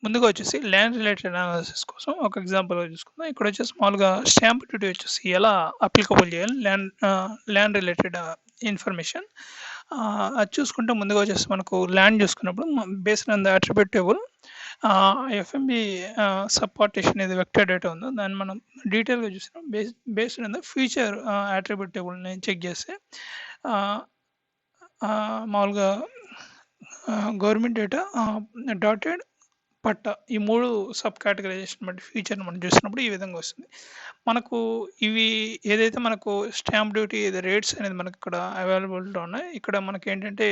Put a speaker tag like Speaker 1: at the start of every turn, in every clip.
Speaker 1: ముందుగా వచ్చేసి land related analysis కోసం ఒక ఎగ్జాంపుల్గా చూసుకుందాం. ఇక్కడ వచ్చేసి మామూలుగా స్టాంప్ డ్యూటీ వచ్చేసి ఎలా అప్లికబుల్ చేయాలి ల్యాండ్ రిలేటెడ్ ఇన్ఫర్మేషన్ అది చూసుకుంటే ముందుగా వచ్చేసి మనకు ల్యాండ్ చూసుకున్నప్పుడు based on the attribute table FMB sub partition ఏది వెక్టర్ డేటా ఉందో దాన్ని మనం డీటెయిల్గా చూసినాం. Based on the feature attribute టేబుల్ని చెక్ చేస్తే మామూలుగా గవర్నమెంట్ డేటా డాటెడ్ పట్టా ఈ 3 సబ్ కేటగరైజేషన్ బట్టి ఫ్యూచర్‌ని మనం చూసినప్పుడు ఈ విధంగా వస్తుంది. మనకు ఇవి ఏదైతే మనకు స్టాంప్ డ్యూటీ రేట్స్ అనేది మనకి ఇక్కడ అవైలబిలిటీలో ఉన్నాయి. ఇక్కడ మనకేంటంటే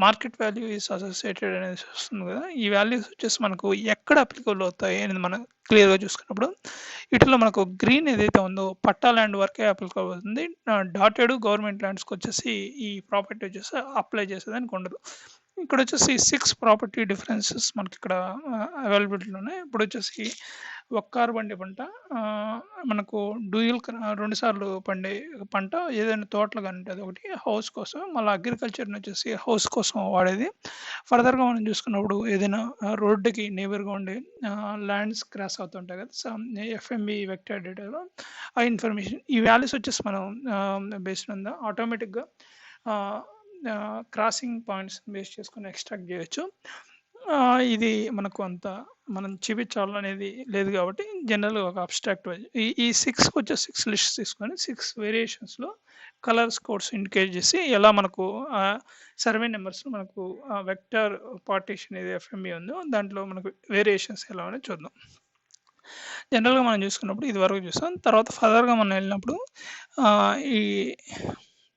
Speaker 1: మార్కెట్ వాల్యూ ఈస్ అసోసియేటెడ్ అనేసి వస్తుంది కదా! ఈ వాల్యూస్ వచ్చేసి మనకు ఎక్కడ అప్లికబుల్ అవుతాయి అనేది మనం క్లియర్‌గా చూసుకున్నప్పుడు వీటిలో మనకు గ్రీన్ ఏదైతే ఉందో పట్టా ల్యాండ్ వరకే అప్లికబుల్ అవుతుంది. డాటెడ్ గవర్నమెంట్ ల్యాండ్స్‌కి వచ్చేసి ఈ ప్రాపర్టీ వచ్చేసి అప్లై చేసేదానికి ఉండదు. ఇక్కడ వచ్చేసి 6 ప్రాపర్టీ డిఫరెన్సెస్ మనకి ఇక్కడ అవైలబిలిటీలో ఉన్నాయి. ఇప్పుడు వచ్చేసి ఒక కారు పండే పంట మనకు డ్యూయల్ 2 సార్లు పండే పంట ఏదైనా తోటలు కానీ ఉంటుంది ఒకటి హౌస్ కోసం, మళ్ళీ అగ్రికల్చర్ని వచ్చేసి హౌస్ కోసం వాడేది. ఫర్దర్గా మనం చూసుకున్నప్పుడు ఏదైనా రోడ్డుకి నేబర్గా ఉండే ల్యాండ్స్ క్రాస్ అవుతుంటాయి కదా, సో ఎఫ్ఎంబి వెక్టర్ డేటాలో ఆ ఇన్ఫర్మేషన్ ఈ వాల్యూస్ వచ్చేసి మనం బేస్డ్ ఆన్ ద ఆటోమేటిక్గా క్రాసింగ్ పాయింట్స్ బేస్ చేసుకొని ఎక్స్ట్రాక్ట్ చేయొచ్చు. ఇది మనకు అంత మనం చూపించాలనేది లేదు కాబట్టి జనరల్గా ఒక అబ్స్ట్రాక్ట్ ఈ 6 వచ్చే 6 లిస్ట్ తీసుకొని 6 వేరియేషన్స్లో కలర్స్ కోడ్స్ ఇండికేట్ చేసి ఎలా మనకు సర్వే నెంబర్స్ మనకు వెక్టర్ పార్టీషన్ ఏది ఎఫ్ఎంబి ఉందో దాంట్లో మనకు వేరియేషన్స్ ఎలా ఉన్నాయో చూద్దాం. జనరల్గా మనం చూసుకున్నప్పుడు ఇది వరకు చూస్తాం. తర్వాత ఫర్దర్గా మనం వెళ్ళినప్పుడు ఈ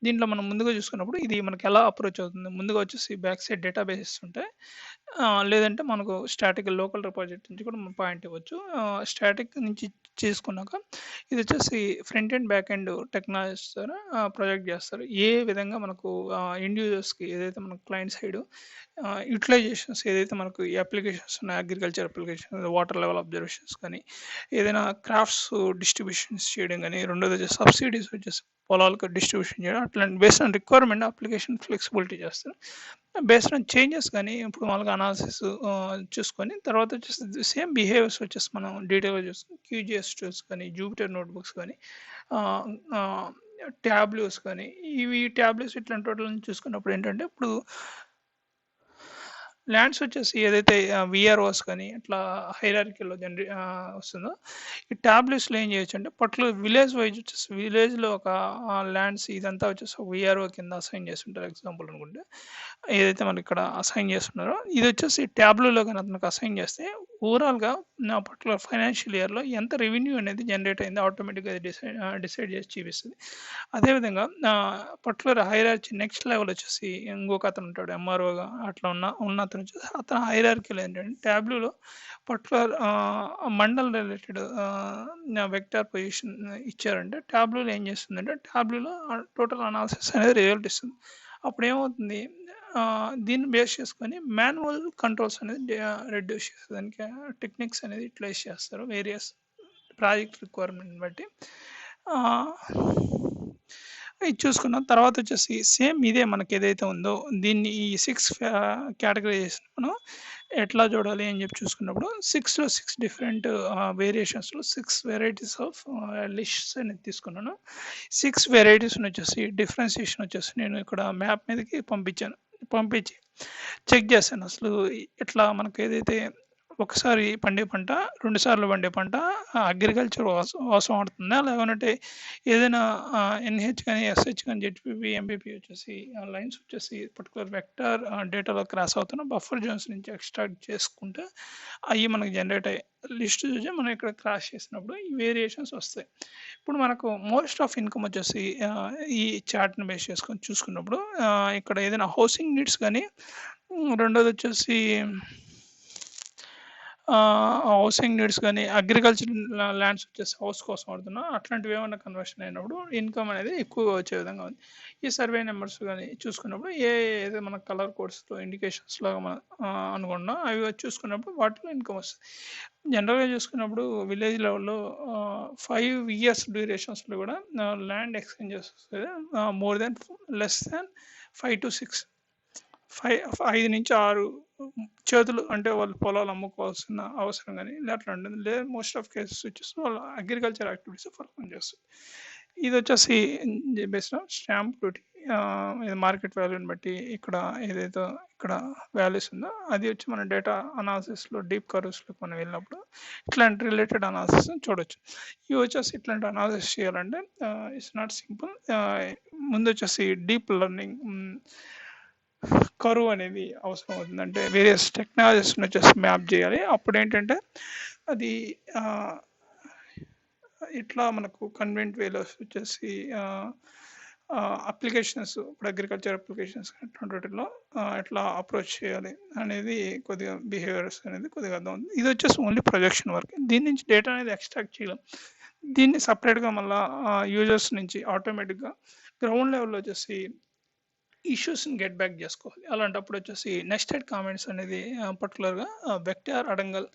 Speaker 1: దీంట్లో మనం ముందుగా చూసుకున్నప్పుడు ఇది మనకి ఎలా అప్రోచ్ అవుతుంది. ముందుగా వచ్చేసి బ్యాక్ సైడ్ డేటాబేసెస్ ఉంటాయి. లేదంటే మనకు స్టాటిక్ లోకల్ రిపాజిటరీ నుంచి కూడా మనం పాయింట్ ఇవ్వచ్చు. స్టాటిక్ నుంచి చేసుకున్నాక ఇది వచ్చేసి front and back and technologies ద్వారా ప్రొజెక్ట్ చేస్తారు. ఏ విధంగా మనకు ఎండ్ యూజర్స్కి ఏదైతే మనకు క్లయింట్ సైడ్ యూటిలైజేషన్స్ ఏదైతే మనకు ఈ అప్లికేషన్స్ ఉన్నాయి, agriculture applications, water level observations కానీ ఏదైనా క్రాఫ్ట్స్ డిస్ట్రిబ్యూషన్స్ చేయడం కానీ, రెండోది వచ్చేసి సబ్సిడీస్ వచ్చేసి పొలాలకు డిస్ట్రిబ్యూషన్ చేయడం, అట్లాంటి based on requirement application flexibility చేస్తారు. బేస్డ్ ఆన్ చేంజెస్ కానీ ఇప్పుడు మామూలుగా అనాలిసిస్ చూసుకొని తర్వాత వచ్చేసి సేమ్ బిహేవియర్స్ వచ్చేసి మనం డీటెయిల్గా చూసుకొని క్యూజిఎస్ టూల్స్ కానీ, జూపిటర్ నోట్బుక్స్ కానీ, ట్యాబ్లూస్ కానీ ఇవి ట్యాబ్లూస్ ఇట్లాంటి వాటిని చూసుకున్నప్పుడు ఏంటంటే ఇప్పుడు ల్యాండ్స్ వచ్చేసి ఏదైతే విఆర్ఓస్ కానీ అట్లా హైరార్కీలో వస్తుందో ఈ ట్యాబ్లెట్స్లో ఏం చేయొచ్చు అంటే పర్టికులర్ విలేజ్ వైజ్ వచ్చేసి విలేజ్లో ఒక ల్యాండ్స్ ఇదంతా వచ్చేసి ఒక విఆర్ఓ కింద అసైన్ చేస్తుంటారు. ఎగ్జాంపుల్ అనుకుంటే ఏదైతే మనకి ఇక్కడ అసైన్ చేస్తున్నారో ఇది వచ్చేసి ట్యాబ్లో కానీ అతనికి అసైన్ చేస్తే ఓవరాల్గా పర్టికులర్ ఫైనాన్షియల్ ఇయర్లో ఎంత రెవెన్యూ అనేది జనరేట్ అయిందో ఆటోమేటిక్గా డిసైడ్ చేసి చూపిస్తుంది. అదేవిధంగా పర్టికులర్ హైరార్కీ నెక్స్ట్ లెవెల్ వచ్చేసి ఇంకొక అతను ఉంటాడు ఎంఆర్ఓగా అట్లా ఉన్న అతను వచ్చేసి అతను హైరార్కీలో ఏంటంటే ట్యాబ్లూలో particular mandal related vector position ఇచ్చారంటే ట్యాబ్లూలో ఏం చేస్తుందంటే ట్యాబ్లూలో టోటల్ అనాలిసిస్ అనేది రిజల్ట్ ఇస్తుంది. అప్పుడు ఏమవుతుంది దీన్ని బేస్ చేసుకొని మాన్యువల్ కంట్రోల్స్ అనేది రెడ్యూస్ చేసేదానికి టెక్నిక్స్ అనేది యూటిలైజ్ చేస్తారు వేరియస్ ప్రాజెక్ట్ రిక్వైర్మెంట్ బట్టి. ఇది చూసుకున్న తర్వాత వచ్చేసి సేమ్ ఇదే మనకి ఏదైతే ఉందో దీన్ని ఈ 6 కేటగరైజేషన్ మనం ఎట్లా చూడాలి అని చెప్పి చూసుకున్నప్పుడు 6లో 6 డిఫరెంట్ వేరియేషన్స్లో 6 వెరైటీస్ ఆఫ్ లిస్ట్స్ అనేది తీసుకున్నాను. 6 వెరైటీస్ని వచ్చేసి డిఫరెన్సియేషన్ వచ్చేసి నేను ఇక్కడ మ్యాప్ మీదకి పంపించి చెక్ చేశాను. అసలు ఇట్లా మనకు ఏదైతే ఒకసారి పండే పంట 2 సార్లు పండే పంట అగ్రికల్చర్ వాసం ఆడుతుందా, లేకుంటే ఏదైనా ఎన్హెచ్ కానీ ఎస్హెచ్ కానీ జెడ్పీపీ ఎంపీపీ వచ్చేసి లైన్స్ వచ్చేసి పర్టికులర్ వెక్టర్ డేటాలో క్రాస్ అవుతున్న బఫర్ జోన్స్ నుంచి ఎక్స్ట్రాక్ట్ చేసుకుంటే అవి మనకు జనరేట్ అయ్యాయి లిస్ట్ చూసి మనం ఇక్కడ క్రాస్ చేసినప్పుడు ఈ వేరియేషన్స్ వస్తాయి. ఇప్పుడు మనకు మోస్ట్ ఆఫ్ ఇన్కమ్ వచ్చేసి ఈ చార్ట్ని బేస్ చేసుకొని చూసుకున్నప్పుడు ఇక్కడ ఏదైనా హౌసింగ్ నీడ్స్ కానీ, రెండోది వచ్చేసి హౌసింగ్ నీడ్స్ కానీ, అగ్రికల్చర్ ల్యాండ్స్ వచ్చేసి హౌస్ కోసం వాడుతున్నా అట్లాంటివి ఏమైనా కన్వర్షన్ అయినప్పుడు ఇన్కమ్ అనేది ఎక్కువగా వచ్చే విధంగా ఉంది. ఈ సర్వే నెంబర్స్ కానీ చూసుకున్నప్పుడు ఏదో మన కలర్ కోడ్స్లో ఇండికేషన్స్ లాగా మనం అనుకున్నాం అవి చూసుకున్నప్పుడు వాటిలో ఇన్కమ్ వస్తుంది. జనరల్గా చూసుకున్నప్పుడు విలేజ్ లెవెల్లో 5 ఇయర్స్ డ్యూరేషన్స్లో కూడా land exchanges more than less than 5 to 6 5 నుంచి 6 చేతులు అంటే వాళ్ళు పొలాలు అమ్ముకోవాల్సిన అవసరం కానీ అట్లా ఉంటుంది. లేదు మోస్ట్ ఆఫ్ కేసెస్ వచ్చేసి వాళ్ళు అగ్రికల్చర్ యాక్టివిటీస్ పర్ఫామ్ చేస్తుంది. ఇది వచ్చేసి బేస్డ్ ఆన్ స్టాంప్ డ్యూటీ, ఇది మార్కెట్ వాల్యూని బట్టి ఇక్కడ ఏదైతే ఇక్కడ వాల్యూస్ ఉందో అది వచ్చి మన డేటా అనాలిసిస్లో డీప్ కర్వ్స్లోకి మనం వెళ్ళినప్పుడు ఇట్లాంటి రిలేటెడ్ అనాలిసిస్ చూడొచ్చు. ఇవి వచ్చేసి ఇట్లాంటి అనాలిసిస్ చేయాలంటే ఇట్స్ నాట్ సింపుల్. ముందు వచ్చేసి డీప్ లెర్నింగ్ కరువు అనేది అవసరం అవుతుంది. అంటే వేరియస్ టెక్నాలజీస్ని వచ్చేసి మ్యాప్ చేయాలి. అప్పుడు ఏంటంటే అది ఇట్లా మనకు కన్వెంట్ వేలో వచ్చేసి అప్లికేషన్స్, ఇప్పుడు అగ్రికల్చర్ అప్లికేషన్స్ అట్లాంటిలో ఎట్లా అప్రోచ్ చేయాలి అనేది కొద్దిగా బిహేవియర్స్ అనేది కొద్దిగా అర్థం ఉంది. ఇది వచ్చేసి ఓన్లీ ప్రొజెక్షన్ వర్క్. దీని నుంచి డేటా అనేది ఎక్స్ట్రాక్ట్ చేయలేం. దీన్ని సపరేట్గా మళ్ళీ యూజర్స్ నుంచి ఆటోమేటిక్గా గ్రౌండ్ లెవెల్లో వచ్చేసి ఇష్యూస్ని గెట్ బ్యాక్ చేసుకోవాలి. అలాంటప్పుడు వచ్చేసి నెస్టెడ్ కామెంట్స్ అనేది పర్టికులర్గా vector adangal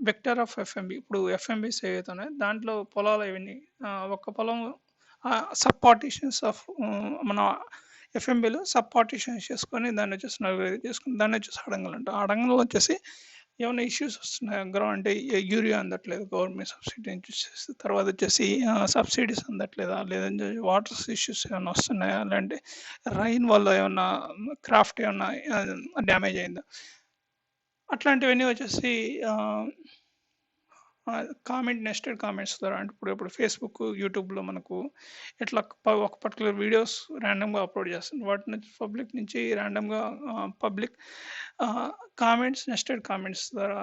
Speaker 1: vector of FMB. ఇప్పుడు ఎఫ్ఎంబిస్ ఏవైతే ఉన్నాయో దాంట్లో పొలాలు ఇవన్నీ ఒక్క పొలం సబ్ పార్టీషన్స్ ఆఫ్ మన ఎఫ్ఎంబిలో సబ్ పార్టీషన్స్ చేసుకొని దాన్ని వచ్చేసి నలుగురు చేసుకుని దాన్ని వచ్చేసి అడంగల్ అంట. అడంగల్లో వచ్చేసి ఏమైనా ఇష్యూస్ వస్తున్నాయి గ్రౌండ్ అంటే యూరియా అందట్లేదు గవర్నమెంట్ సబ్సిడీ నుంచి వచ్చేసి, తర్వాత వచ్చేసి సబ్సిడీస్ అందట్లేదా, లేదంటే వాటర్ ఇష్యూస్ ఏమైనా వస్తున్నాయా, లేదంటే రైన్ వల్ల ఏమన్నా క్రాఫ్ట్ ఏమన్నా డ్యామేజ్ అయిందా, అట్లాంటివన్నీ వచ్చేసి కామెంట్ నెస్టెడ్ కామెంట్స్ ద్వారా. అంటే ఇప్పుడు ఫేస్బుక్, యూట్యూబ్లో మనకు ఇట్లా ఒక పర్టికులర్ వీడియోస్ ర్యాండమ్గా అప్లోడ్ చేస్తుంది. వాటి నుంచి పబ్లిక్ నుంచి ర్యాండమ్గా పబ్లిక్ కామెంట్స్, నెస్టెడ్ కామెంట్స్ ద్వారా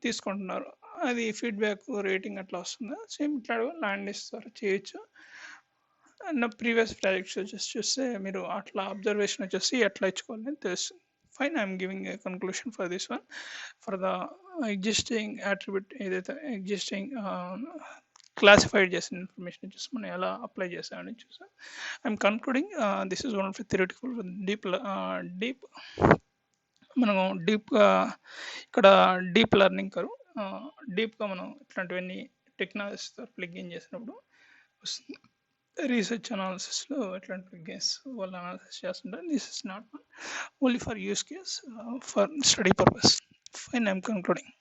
Speaker 1: తీసుకుంటున్నారు. అది ఫీడ్బ్యాక్ రేటింగ్ అట్లా వస్తుంది. సేమ్ ఇట్లా ల్యాండ్ ద్వారా చేయొచ్చు. నా ప్రీవియస్ ప్రాజెక్ట్స్ వచ్చేసి చూస్తే మీరు అట్లా అబ్జర్వేషన్ వచ్చేసి ఎట్లా ఇచ్చుకోవాలని తెలుస్తుంది. Fine, I'm giving a conclusion for this one. For the existing attribute ఏదైతే ఎగ్జిస్టింగ్ క్లాసిఫైడ్ చేసిన ఇన్ఫర్మేషన్ వచ్చేసి మనం ఎలా అప్లై చేసామని చూసాం. I'm concluding this is one of the theoretical deep మనం డీప్గా ఇక్కడ డీప్ లెర్నింగ్ కరువు డీప్గా మనం ఇట్లాంటివన్నీ టెక్నాలజీస్ ప్లగ్ ఇన్ చేసినప్పుడు వస్తుంది. రీసెర్చ్ అనాలిసిస్లో ఇట్లాంటి ప్లగ్గిన్స్ వాళ్ళు అనాలిసిస్ చేస్తుంటారు. This is not only for use case, for study purpose. Fine, I'm concluding.